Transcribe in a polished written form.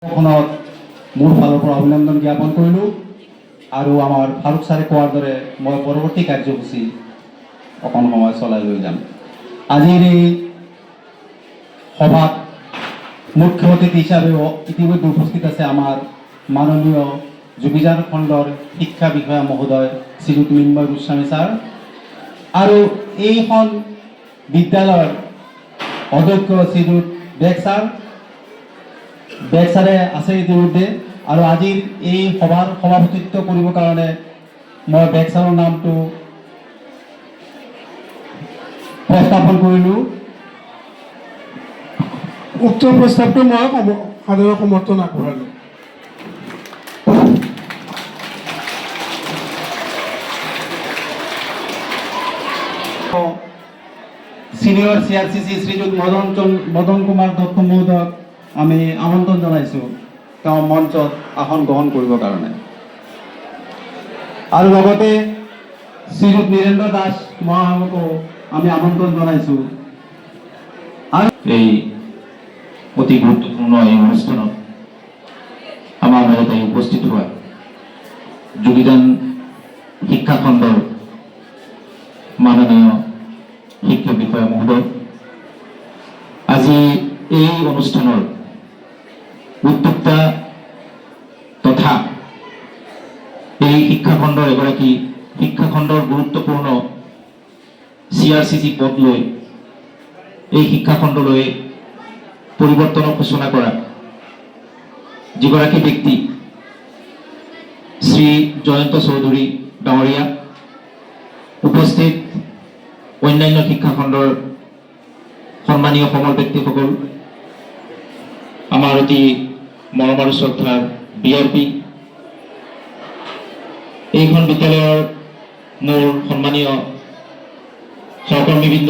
মোৰ ফালৰ পৰা অভিনন্দন জ্ঞাপন কৰিলোঁ আৰু আমাৰ ফাৰুক ছাৰে কোৱাৰ দৰে মই পৰৱৰ্তী কাৰ্যসূচী অকণ সময় চলাই লৈ যাম। আজিৰ এই সভাত মুখ্য অতিথি হিচাপে ইতিমধ্যে উপস্থিত আছে আমাৰ মাননীয় যোগীজান খণ্ডৰ শিক্ষা বিষয়া মহোদয় শ্ৰীযুত মৃন্ময় গোস্বামী ছাৰ আৰু এইখন বিদ্যালয়ৰ অধ্যক্ষ শ্ৰীযুত বেগ ছাৰে আছে ইতিমধ্যে আৰু আজিৰ এই সভাৰ সভাপতিত্ব কৰিবৰ কাৰণে মই বেগ ছাৰৰ নামটো প্ৰস্তাৱন কৰিলোঁ। উক্ত প্ৰস্তাৱটো মই সাদৰৰ সমৰ্থন আগবঢ়ালোঁ। সিনিয়ৰ CRCC শ্ৰীযুত মদন কুমাৰ দত্ত মহোদয়ক আমি আমন্ত্ৰণ জনাইছোঁ তেওঁ মঞ্চত আসন গ্ৰহণ কৰিবৰ কাৰণে আৰু লগতে শ্ৰীযুত নীৰেন্দ্ৰ দাস মহাশয়কো আমি আমন্ত্ৰণ জনাইছোঁ। এই অতি গুৰুত্বপূৰ্ণ এই অনুষ্ঠানত আমাৰ মাজত উপস্থিত হোৱা যোগীদান শিক্ষা খণ্ডৰ মাননীয় শিক্ষা বিষয়া মহোদয়, আজি এই অনুষ্ঠানৰ উদ্যোক্তা তথা এই শিক্ষাখণ্ডৰ এগৰাকী শিক্ষাখণ্ডৰ গুৰুত্বপূৰ্ণ CRCC পদ লৈ এই শিক্ষাখণ্ডলৈ পৰিৱৰ্তনৰ সূচনা কৰা যিগৰাকী ব্যক্তি শ্ৰী জয়ন্ত চৌধুৰী ডাঙৰীয়া, উপস্থিত অন্যান্য শিক্ষাখণ্ডৰ সন্মানীয় সমৰ ব্যক্তিসকল, আমাৰ অতি মৰম আৰু শ্ৰদ্ধাৰ BRP, এইখন বিদ্যালয়ৰ মোৰ সন্মানীয় সহকৰ্মীবৃন্দ,